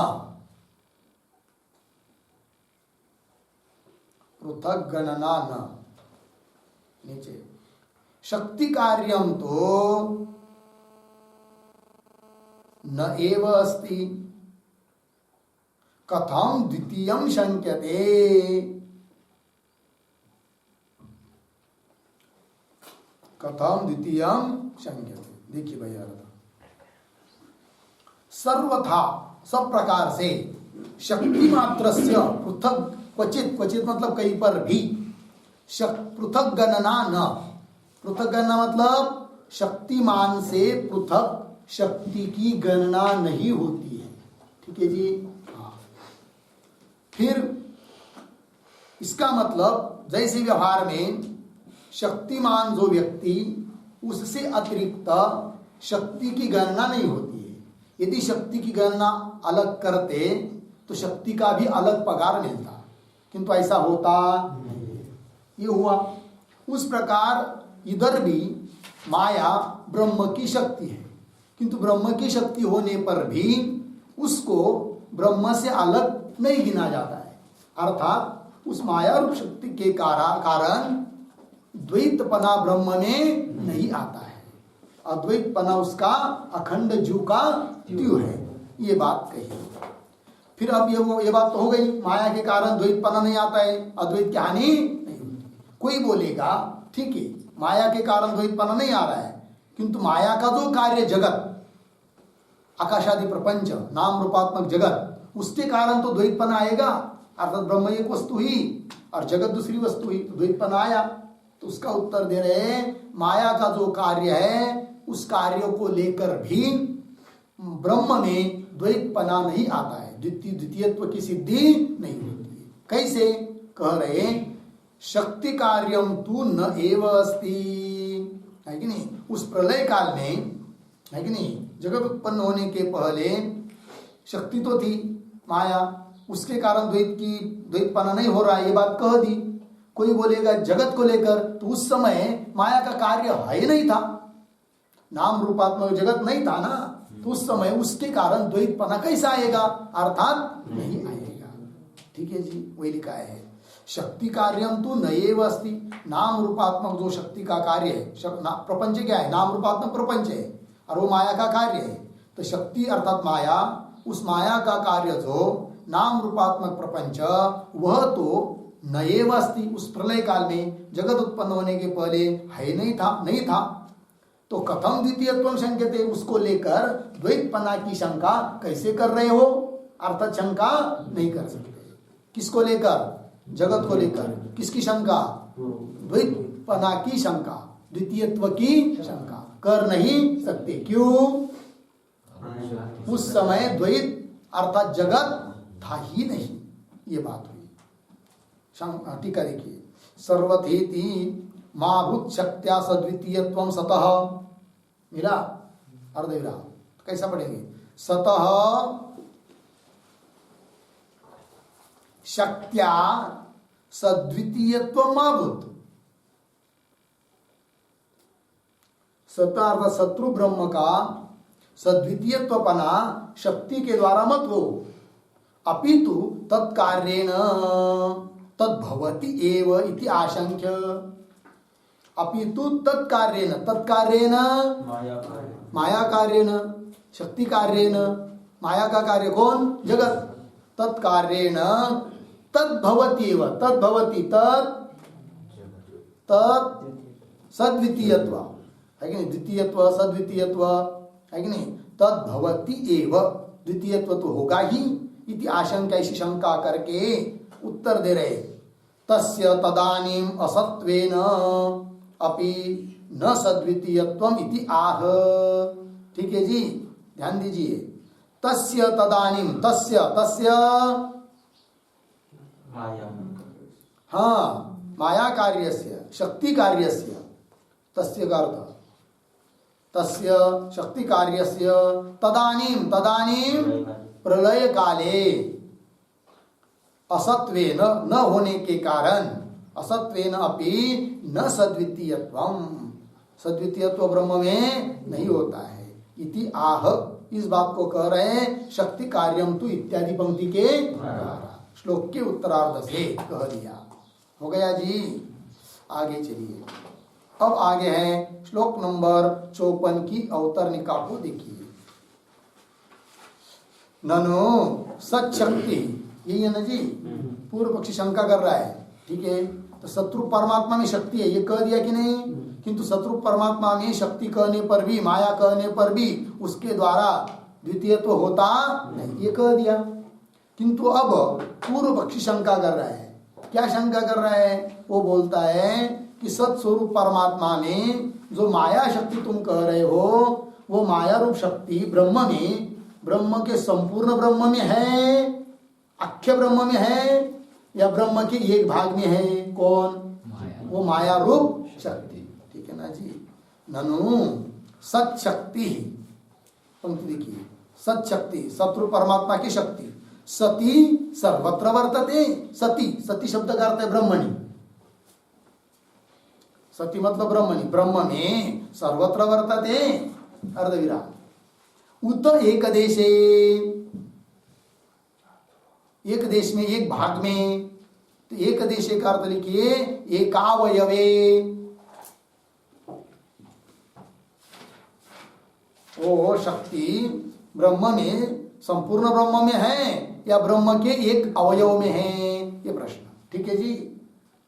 पृथक गणना न। नीचे शक्ति कार्यम तो न एव अस्ति, कथम द्वितीयं शंक्यते। कथम द्वितीयं शंक्यते। देखिए भैया, सर्वथा सब प्रकार से शक्ति मात्रस्य पृथक क्वचित, क्वचित मतलब कहीं पर भी, पृथक गणना न, पृथक गणना मतलब शक्तिमान से पृथक शक्ति की गणना नहीं होती है। ठीक है जी। हाँ, फिर इसका मतलब जैसे व्यवहार में शक्तिमान जो व्यक्ति, उससे अतिरिक्त शक्ति की गणना नहीं होती है। यदि शक्ति की गणना अलग करते तो शक्ति का भी अलग पगार मिलता, किंतु ऐसा होता नहीं है। ये हुआ। उस प्रकार इधर भी माया ब्रह्म की शक्ति है, किंतु ब्रह्म की शक्ति होने पर भी उसको ब्रह्म से अलग नहीं गिना जाता है। अर्थात उस माया रूप शक्ति के कारण द्वैतपना ब्रह्म में नहीं आता है। अद्वैतपना उसका अखंड जीव का त्यू है। ये बात कही। फिर अब ये बात तो हो गई, माया के कारण द्वैतपना नहीं आता है, अद्वैत की हानि नहीं होती। कोई बोलेगा ठीक है, माया के कारण द्वैतपना नहीं आ रहा है, किंतु माया का जो कार्य जगत, आकाशादि प्रपंच, नाम रूपात्मक जगत, उसके कारण तो द्वैतपना आएगा। अर्थात ब्रह्म एक वस्तु ही और जगत दूसरी वस्तु ही, तो द्वैतपना आया। तो उसका उत्तर दे रहे हैं, माया का जो कार्य है उस कार्य को लेकर भी ब्रह्म में द्वैतपना नहीं आता है, द्वितीयत्व की सिद्धि नहीं होती है। कैसे कह रहे, शक्ति कार्यम तू न एव अस्ति, है कि नहीं। उस प्रलय काल में, है कि नहीं, जगत उत्पन्न होने के पहले शक्ति तो थी माया, उसके कारण द्वैतपना नहीं हो रहा है, ये बात कह दी। कोई बोलेगा जगत को लेकर, तो उस समय माया का कार्य है नहीं था, नाम रूपात्मक जगत नहीं था ना, तो उस समय उसके कारण द्वैतपना कैसा आएगा, अर्थात नहीं आएगा। ठीक है जी। वही लिखा है, शक्ति कार्यम तो नएव अस्ति, नाम रूपात्मक जो शक्ति का कार्य है, प्रपंच क्या है, नाम रूपात्मक प्रपंच है और वो माया का कार्य है। तो शक्ति अर्थात माया, उस माया का कार्य जो नाम रूपात्मक प्रपंच, वह तो नएव अस्ति, उस प्रलय काल में जगत उत्पन्न होने के पहले है नहीं था। तो कथम द्वितीयत्वम शंक्यते, उसको लेकर द्वैतपना की शंका कैसे कर रहे हो, अर्थात शंका नहीं कर सकते। किसको लेकर, जगत को लेकर। किसकी शंका, द्वैतपना की शंका, द्वितीयत्व की शंका कर नहीं सकते। क्यों, उस समय द्वैत अर्थात जगत था ही नहीं, ये बात हुई। टीका देखिए, सर्वथेति माभूत शक्त्या सद्वितीयत्वं सतः, मिला अर्धविराम, तो कैसा पढ़ेंगे, सतः शक्त्या सद्वितीयत्वं माभूत। सतः अर्थात शत्रु ब्रह्म का सद्वितीयत्वपना शक्ति के द्वारा मत हो, अपितु तत्कार्येण तद्भवति एव इति आशंक्य। अपितु तत्कार्येण, तत्कार्येण माया कार्येण, शक्ति कार्येण, माया का कार्य कौन, जगत, तत्कार्येण तद्भवति एव, तद्भवति तत् सद्वितीयत्व, है कि नहीं, द्वितीयत्व सद्वितीयत्व, है कि नहीं, तद्भवति एव, द्वितीयत्व तो होगा ही, इति आशंका, ऐसी शंका करके उत्तर दे रहे, तस्य तदानीम असत्वेन अपि न सद्वितीयत्वम इति आह। ठीक है जी, ध्यान दीजिए, तस्य तदानीम, तस्य हाँ, माया कार्यस्य, शक्ति कार्यस्य, तस्य का अर्थ तस्य शक्ति कार्यस्य तदानीम प्रलय काले असत्वेन, न होने के कारण, असत्वेन अपि न सद्वितीयत्वम, सद्वितीयत्व ब्रह्म में नहीं होता है, इति आह, इस बात को कह रहे हैं शक्ति कार्यम तु इत्यादि पंक्ति के द्वारा, श्लोक के उत्तरार्ध से कह दिया। हो गया जी। आगे चलिए, अब आगे है श्लोक नंबर 54 की अवतरणिका को देखिए। ननु सच्शक्ति, यही है ना जी। पूर्व पक्षी शंका कर रहा है, ठीक है। तो शत्रु परमात्मा में शक्ति है, ये कह दिया कि नहीं? किंतु शत्रु परमात्मा में शक्ति कहने पर भी, माया कहने पर भी उसके द्वारा द्वितीय तो होता नहीं, ये कह दिया। किंतु अब पूर्व पक्षी शंका कर रहा है। क्या शंका कर रहा है? वो बोलता है कि सत्स्वरूप परमात्मा में जो माया शक्ति तुम कह रहे हो, वो माया रूप शक्ति ब्रह्म में, ब्रह्म के संपूर्ण ब्रह्म में है, अख्य ब्रह्म में है, या ब्रह्म के एक भाग में है? कौन? वो माया रूप शक्ति, ठीक है ना जी। ननु सत्शक्ति, पंक्ति देखिए, सत्शक्ति शत्रु परमात्मा की शक्ति, सती सर्वत्र वर्तते। सती, सती शब्द का अर्थ है ब्रह्मणि, सती मतलब ब्रह्मणि, ब्रह्म में सर्वत्र वर्तते अर्धविराम। उत एक देशे, एक देश में, एक भाग में, तो एक देशे का अर्थ लिखिए एकावयवे। वो शक्ति ब्रह्म में, संपूर्ण ब्रह्म में है या ब्रह्म के एक अवयव में है, ये प्रश्न, ठीक है जी।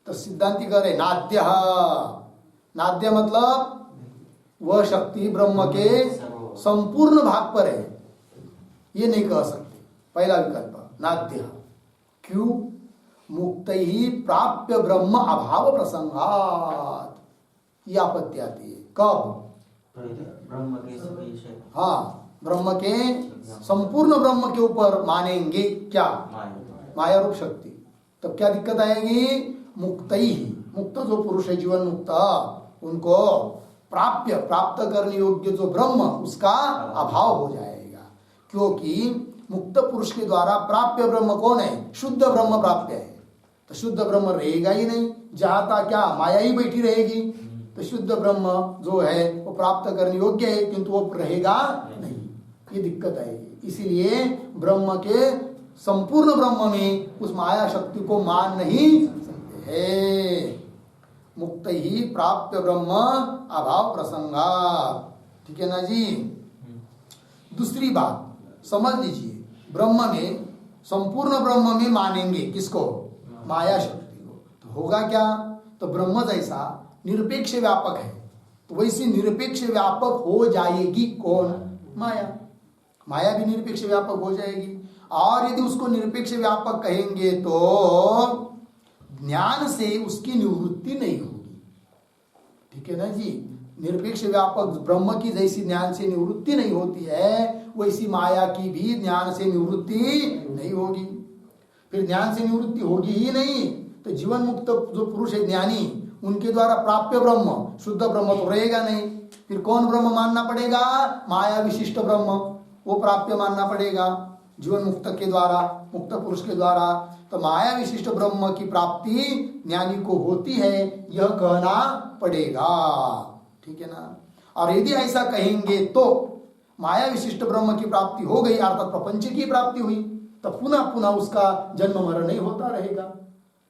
तो सिद्धांति कह रहे नाद्य, नाद्य मतलब वह शक्ति ब्रह्म के संपूर्ण भाग पर है, ये नहीं कह सकते। पहला विकल्प नाद्य। क्यों? मुक्त ही प्राप्य ब्रह्म अभाव प्रसंगात, ये आपत्ति आती है। कब? ब्रह्म के, हाँ, ब्रह्म के संपूर्ण ब्रह्म के ऊपर मानेंगे क्या? माया रूप शक्ति, तब क्या दिक्कत आएगी? मुक्त ही, मुक्त जो पुरुष है, जीवन मुक्त, उनको प्राप्य, प्राप्त करने योग्य जो ब्रह्म, उसका अभाव हो जाएगा। क्योंकि मुक्त पुरुष के द्वारा प्राप्य ब्रह्म कौन है? शुद्ध ब्रह्म प्राप्य है। तो शुद्ध ब्रह्म रहेगा ही नहीं, जहां तक क्या माया ही बैठी रहेगी। तो शुद्ध ब्रह्म जो है वो प्राप्त करने योग्य है, किंतु वो रहेगा नहीं, ये दिक्कत आएगी। इसीलिए ब्रह्म के संपूर्ण ब्रह्म में उस माया शक्ति को मान नहीं सकते हैं। मुक्त ही प्राप्य ब्रह्म अभाव प्रसंगा, ठीक है ना जी। दूसरी बात समझ लीजिए, ब्रह्म में, संपूर्ण ब्रह्म में मानेंगे किसको? माया शक्ति को। तो होगा क्या? तो ब्रह्म जैसा निरपेक्ष व्यापक है, तो वैसी निरपेक्ष व्यापक हो जाएगी कौन? माया। माया भी निरपेक्ष व्यापक हो जाएगी। और यदि उसको निरपेक्ष व्यापक कहेंगे तो ज्ञान से उसकी निवृत्ति नहीं होगी, ठीक है ना जी। निरपेक्ष व्यापक ब्रह्म की जैसी ज्ञान से निवृत्ति नहीं होती है, वैसी माया की भी ज्ञान से निवृत्ति नहीं होगी। फिर ज्ञान से निवृत्ति होगी ही नहीं, तो जीवन मुक्त जो पुरुष है, ज्ञानी, उनके द्वारा प्राप्य ब्रह्म, शुद्ध ब्रह्म तो रहेगा नहीं। फिर कौन ब्रह्म मानना पड़ेगा? माया विशिष्ट ब्रह्म, वो प्राप्य मानना पड़ेगा जीवन मुक्त के द्वारा, मुक्त पुरुष के द्वारा। तो माया विशिष्ट ब्रह्म की प्राप्ति ज्ञानी को होती है, यह कहना पड़ेगा, ठीक है ना। और यदि ऐसा कहेंगे तो माया विशिष्ट ब्रह्म की प्राप्ति हो गई, अर्थात प्रपंच की प्राप्ति हुई, तो पुनः पुनः उसका जन्म मरण नहीं होता रहेगा,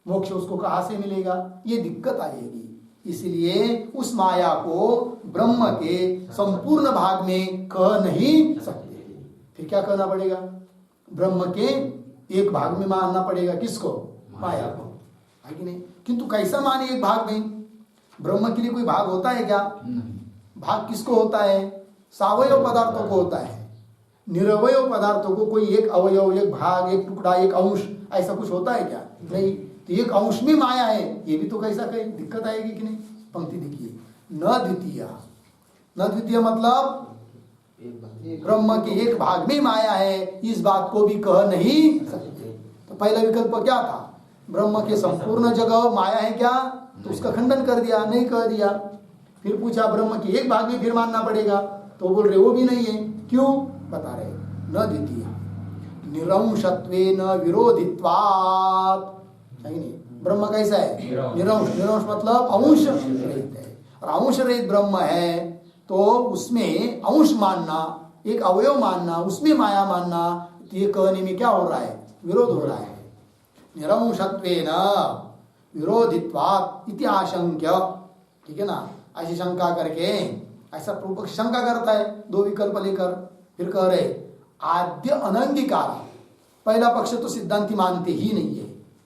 मोक्ष उसको कहां से मिलेगा? ये दिक्कत आएगी। इसलिए उस माया को ब्रह्म के संपूर्ण भाग में कह नहीं सकते। फिर क्या कहना पड़ेगा? ब्रह्म के एक भाग में मानना पड़ेगा। किसको? माया को, है कि नहीं? किंतु कैसा माने एक भाग में? ब्रह्म के लिए कोई भाग होता है क्या? भाग किसको होता है? सावयव पदार्थों को होता है। निरवय पदार्थों को कोई एक अवयव, एक भाग, एक टुकड़ा, एक अंश, ऐसा कुछ होता है क्या? नहीं। तो एक अंश में माया है, ये भी तो कैसा कहे, दिक्कत आएगी कि नहीं। पंक्ति देखिए, न द्वितीय, न द्वितीय मतलब ब्रह्म के एक भाग में माया है, इस बात को भी कह नहीं सकते। तो पहला विकल्प क्या था? ब्रह्म के संपूर्ण जगह माया है क्या? तो उसका खंडन कर दिया, नहीं कह दिया। फिर पूछा ब्रह्म के एक भाग में फिर मानना पड़ेगा, तो बोल रहे वो भी नहीं है। क्यों? बता रहे न द्वितीय निरंशत्वेन विरोधित्वात्, नहीं। ब्रह्म कैसा है? निरंश। निरंश मतलब अंश रहित है, और अंश रहित ब्रह्म है तो उसमें अंश मानना, एक अवयव मानना, उसमें माया मानना, तो ये कहने में क्या हो रहा है? विरोध हो रहा है। निरंशत्वेन विरोधित्वात् इति आशंक्य, ठीक है ना, ऐसी शंका करके, ऐसा पूर्व पक्ष शंका करता है दो विकल्प लेकर, फिर कह रहे आद्य अनंगीकार। पहला पक्ष तो सिद्धांति मानते ही नहीं है।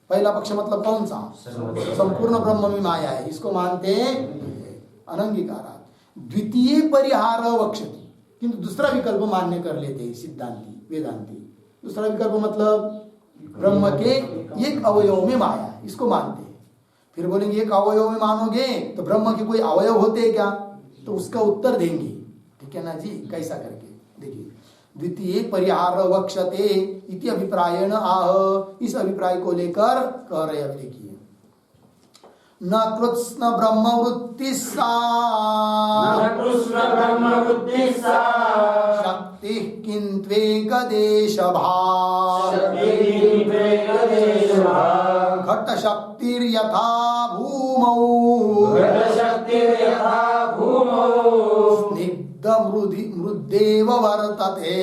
पहला पक्ष मतलब कौन सा? संपूर्ण ब्रह्म में माया है, इसको मानते अनंगीकार। द्वितीय परिहार वक्षति, किंतु दूसरा विकल्प मान्य कर लेते हैं सिद्धांति वेदांति। दूसरा विकल्प मतलब ब्रह्म के एक अवयव में माया, इसको मानते हैं। फिर बोलेंगे एक अवयव में मानोगे तो ब्रह्म के कोई अवयव होते हैं क्या? तो उसका उत्तर देंगे, ठीक है ना जी, कैसा करके देखिए। द्वितीय परिहार वक्षते इति अभिप्रायण आह, इस अभिप्राय को लेकर कह रहे हैं। देखिए, न कृष्ण ब्रह्म वृत्ति शक्ति किंत्वेक देश घट शक्तिर्यथा भूमौ स्निग्ध मृद्देव वर्तते।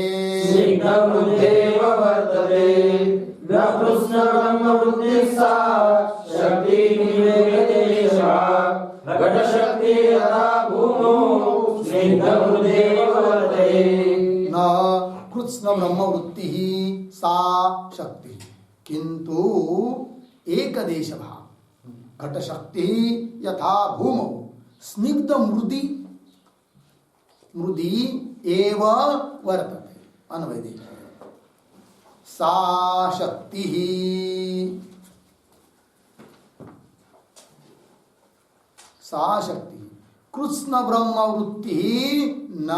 न कृष्ण ब्रह्म वृत्ति सा शक्ति किंतु एक देश भाव घट शक्ति यथा भूमौ स्निग्ध मृदी एव वर्तते। अन्वय देखिए, सा शक्ति कृष्ण ब्रह्म वृत्ति न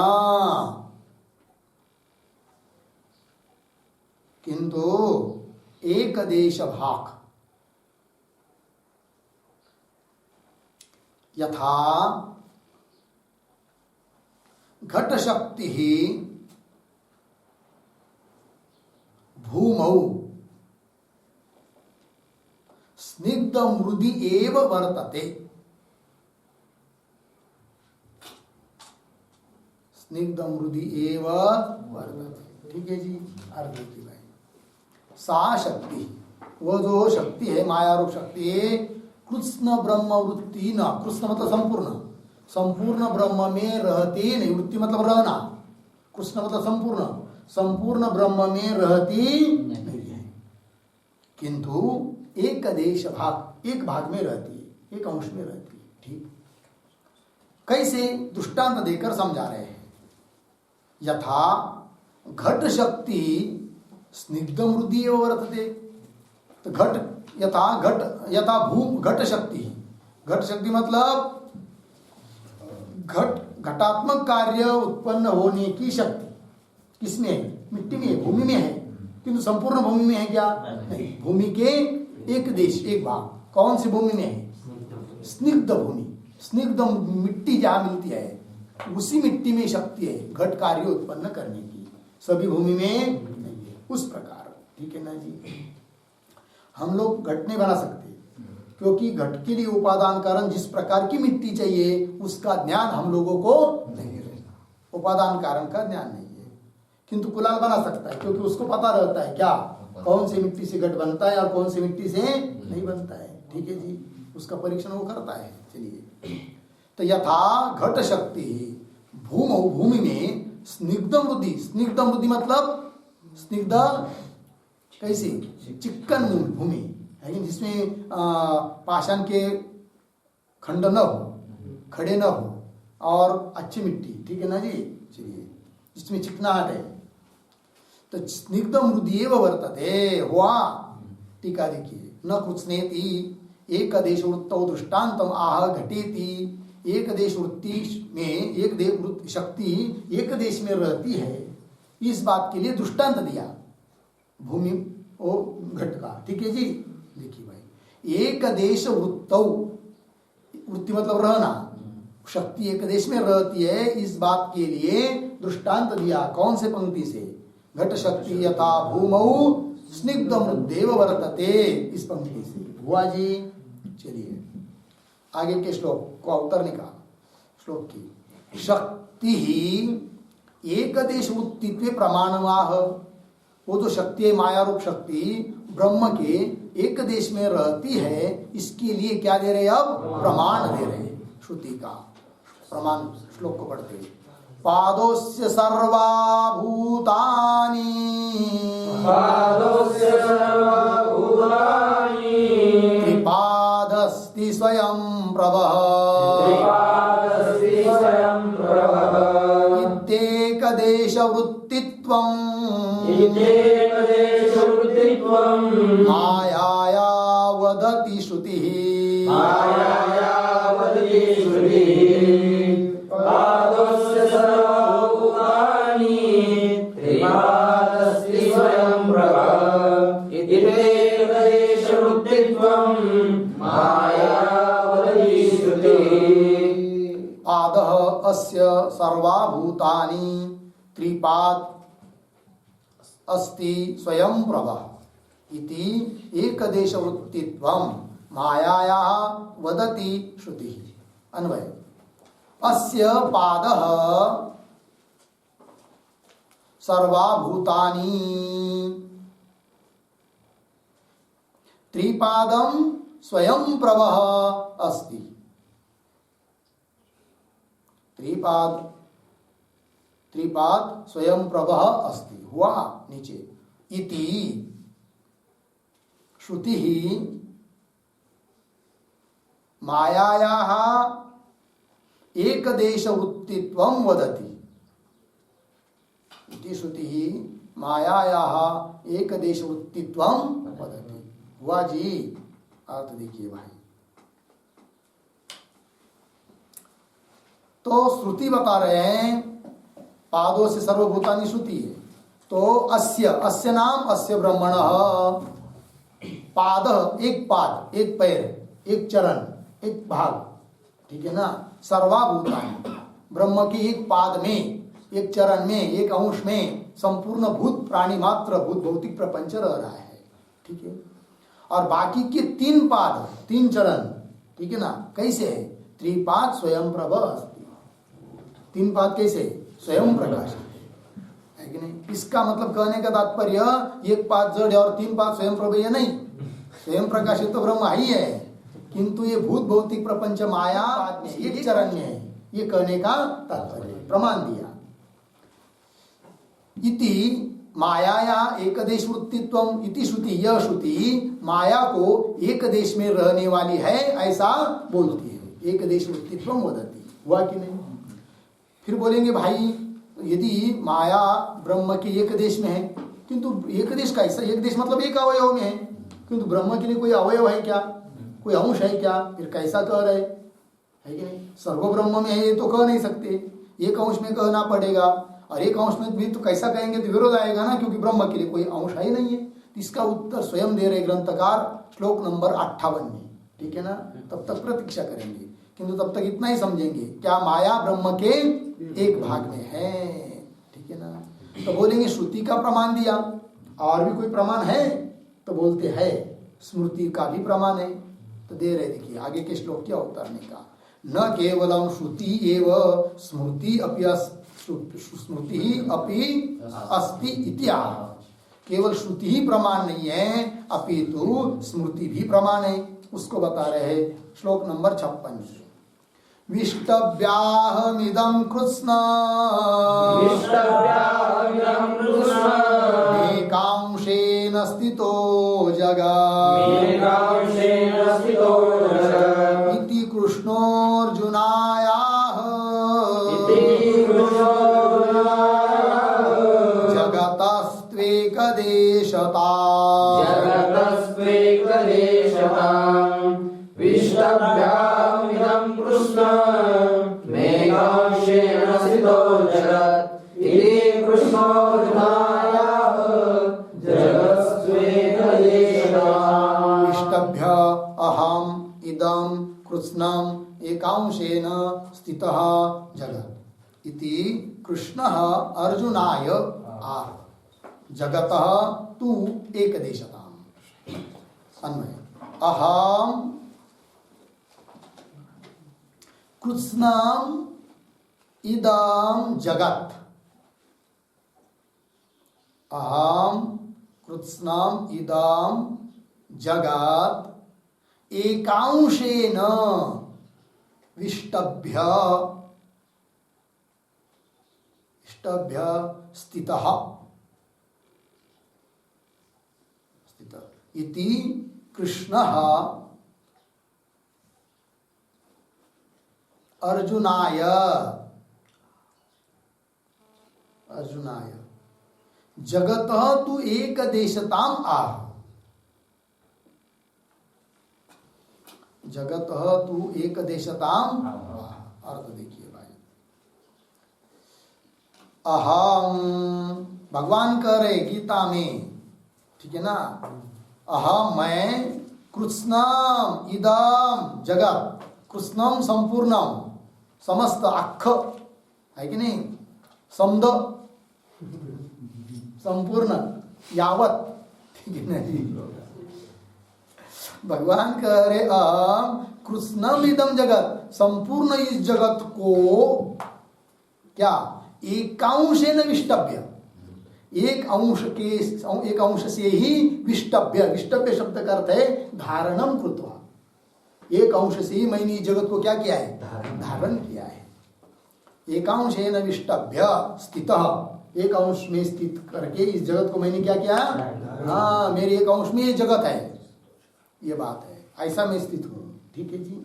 किंतु एक देश भाग यथा घट शक्ति भूमौ स्निग्ध मृदि एव वर्तते। स्निग्ध मृदि एव वर्तते, ठीक है जी। अर्थ की भाई, सा शक्ति, वो जो शक्ति है माया रूप शक्ति है, कृष्ण ब्रह्म वृत्ति न, कृष्ण मतलब संपूर्ण, संपूर्ण ब्रह्म में रहती नहीं, वृत्ति मतलब रहना, कृष्ण मतलब संपूर्ण, संपूर्ण ब्रह्म में रहती नहीं है, किंतु एक देश भाग, एक भाग में रहती है, एक अंश में रहती है। ठीक, कैसे? दृष्टांत देकर समझा रहे हैं। यथा घट शक्ति स्निग्ध मृदि वर्तते, तो घट यथा भूम घट शक्ति, घट शक्ति मतलब घटात्मक कार्य उत्पन्न होने की शक्ति किसमें है? मिट्टी में है, भूमि में है, किंतु संपूर्ण भूमि में है क्या? नहीं। भूमि के एक देश, एक भाग, कौन सी भूमि में है? स्निग्ध भूमि, स्निग्ध मिट्टी जहां मिलती है उसी मिट्टी में शक्ति है घट कार्य उत्पन्न करने की, सभी भूमि में नहीं है। उस प्रकार, ठीक है ना जी। हम लोग घट नहीं बना सकते, क्योंकि घट के लिए उपादान कारण जिस प्रकार की मिट्टी चाहिए उसका ज्ञान हम लोगों को नहीं है, उपादान कारण का ज्ञान नहीं है। किंतु कुलाल बना सकता है, क्योंकि उसको पता रहता है क्या कौन सी मिट्टी से घट बनता है और कौन सी मिट्टी से नहीं बनता है, ठीक है जी। उसका परीक्षण वो करता है। चलिए, तो यथा घट शक्ति भूमौ, भूमि में स्निग्ध मृदि, स्निग्ध मृदि मतलब स्निग्ध कैसी? चिक्कन भूमि है, जिसमें पाषाण के खंड न हो, खड़े न हो, और अच्छी मिट्टी, ठीक है ना जी। चलिए, जिसमें चिकनाहट है, तो स्निग्ध मृदि वर्तते हुआ। टीका देखिए, न कृत्स्नेति एक देश वृत्तौ दृष्टान्तम आह घटेति। एक देश वृत्ति में एक देश शक्ति एक देश में रहती है, इस बात के लिए दृष्टांत दिया भूमि ओ घट का, ठीक है जी। देखिए भाई, एक देश वृत्तौ, वृत्ति मतलब रहना, शक्ति एक देश में रहती है, इस बात के लिए दृष्टांत दिया। कौन से पंक्ति से? घट शक्ति यथा भूमौ स्निग्ध मृद्देव वर्तते, इस पंक्ति से। हुआ जी। चलिए आगे के श्लोक को उत्तर निकाल। श्लोक की शक्ति शक्ति ही एक देश वृत्तित्व प्रमाणवाह। वो जो शक्ति है माया रूप शक्ति ब्रह्म के एक देश में रहती है, इसके लिए क्या दे रहे? अब प्रमाण दे रहे श्रुति का प्रमाण। श्लोक को पढ़ते हैं। पादोस्य सर्वा भूतानि त्रिपादस्ति स्वयं प्रभः इत्येकदेश वृत्तित्वं मायाया वदति श्रुतिः। पादः अस्य सर्वाभूतानि त्रिपाद अस्ति स्वयं प्रभः इति एकदेश वृत्तित्वं मायायाः वदति श्रुतिः। अन्वय अस्य पादः सर्वाभूतानि त्रिपादं स्वयं प्रभः अस्ति। त्रिपाद स्वयं प्रभः अस्ति हुआ नीचे। इति श्रुति मायायाः एकदेश वृत्तित्वं वदति। इति श्रुति मायायाः एकदेश वृत्तित्वं वदति हुआ जी। अर्थ देखिए भाई, तो श्रुति बता रहे हैं पादों से सर्वभूतानि श्रुति है। तो अस्य अस्य नाम अस्य ब्रह्मणः पाद एक पाद एक पैर एक चरण एक भाग, ठीक है ना। सर्वाभूतानि ब्रह्म की एक पाद में एक चरण में एक अंश में संपूर्ण भूत प्राणी मात्र भूत भौतिक प्रपंच रह रहा है, ठीक है। और बाकी के तीन पाद तीन चरण, ठीक है ना। कैसे है? त्रिपाद स्वयं प्रभ अस्ति। तीन पाद कैसे? स्वयं प्रकाश है कि नहीं। इसका मतलब कहने का तात्पर्य एक पाद जड़ है और तीन पाद स्वयं प्रभ, ये नहीं। स्वयं प्रकाशित तो ब्रह्म ही है, किंतु ये भूत भौतिक प्रपंच माया एक चरण में है, ये कहने का तात्पर्य प्रमाण दिया। इति मायाया एक देश वृत्तित्वम इति श्रुति, यह श्रुति माया को एक देश में रहने वाली है ऐसा बोलती है। एक देश वृत्तित्वम वदति हुआ कि नहीं। फिर बोलेंगे भाई यदि माया ब्रह्म के एक देश में है, किंतु एक देश कैसा? एक देश मतलब एक अवयव में है, किंतु ब्रह्म के लिए कोई अवयव है क्या? कोई अंश है क्या? फिर कैसा कह रहे है कि नहीं। सर्व ब्रह्म में है ये तो कह नहीं सकते, एक अंश में कहना पड़ेगा। और एक अंश में भी तो कैसा कहेंगे तो विरोध आएगा ना, क्योंकि ब्रह्म के लिए कोई अंश है ही नहीं है। इसका उत्तर स्वयं दे रहे ग्रंथकार श्लोक नंबर 58 में, ठीक है ना। तब तक प्रतीक्षा करेंगे, किंतु तब तक इतना ही समझेंगे क्या माया ब्रह्म के एक भाग में है, ठीक है ना। तो बोलेंगे श्रुति का प्रमाण दिया, और भी कोई प्रमाण है? तो बोलते हैं स्मृति का भी प्रमाण है। तो दे रहे देखिए आगे के श्लोक क्या उतारने का। न केवलम श्रुति एव स्मृति अपि अस्ति इत्याह। केवल श्रुति ही प्रमाण नहीं है, अपितु स्मृति भी प्रमाण है। उसको बता रहे हैं श्लोक नंबर 56। विष्टव्याहमिदं कृत्स्न एकांशेन स्थितो जगत् इति कृष्णोऽर्जुनायाः जगतस्त्वेकदेशता विष्टव्याहमिदं कृष्ण मेघांशेन स्थितो जगत् इति कृष्णोऽर्जुनायाः जगतस्त्वेकदेशता। विष्टभ्य अहम् इदं कृत्स्नम् एकांशेन स्थितः जगत् इति कृष्णः अर्जुनाय आह जगतः तु एकदेशताम्। अन्वय अहम् कृत्स्नम् इदं जगत् अहम कृत्स्नम् इदं जगत् एकांशेन विष्टभ्य स्थितः इति कृष्णः अर्जुनाय जगतः तु एकदेशताम् आह। जगतः तु एकदेशताम् आह। अर्थ देखिए भाई, अहम भगवान कह रहे गीता में, ठीक है ना, अहम मैं, कृत्स्नम् इदं जगत, कृत्स्नम् संपूर्णम, समस्त अख है कि नहीं, समद संपूर्ण यावत, ठीक है नहीं। भगवान कह रहे अहम कृत्स्नम् इदं जगत, संपूर्ण इस जगत को क्या एकांशेन विष्टभ्य, एक अंश से ही विष्टभ्य, विष्टभ्य शब्द का अर्थ है धारणम कृत्वा, एक अंश से ही मैंने इस जगत को क्या किया है, धारण किया है। एकांशेन विष्टभ्य स्थितः, एक अंश में स्थित करके इस जगत को मैंने क्या किया, हाँ मेरे एक अंश में ये जगत है, ये बात है, ऐसा मैं स्थित हूँ, ठीक है जी।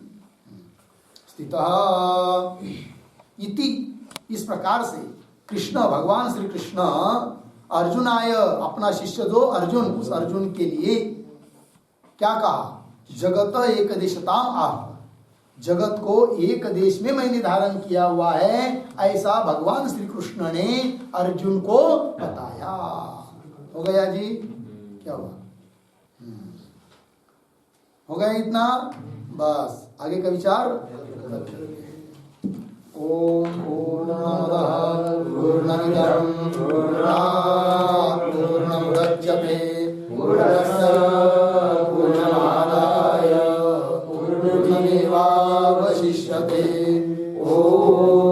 स्थितः इति, इस प्रकार से कृष्ण, भगवान श्री कृष्ण अर्जुनाय, अपना शिष्य जो अर्जुन, उस अर्जुन के लिए क्या कहा, जगत एक देशताम आह, जगत को एक देश में मैंने धारण किया हुआ है, ऐसा भगवान श्री कृष्ण ने अर्जुन को बताया। हो गया जी, क्या हुआ, हो गया इतना, बस आगे का विचार। ओम पूर्णमदः पूर्णमिदं पूर्णात् पूर्णमुदच्यते पूर्णस्य पूर्णमादाय पूर्णमेवावशिष्यते। ओम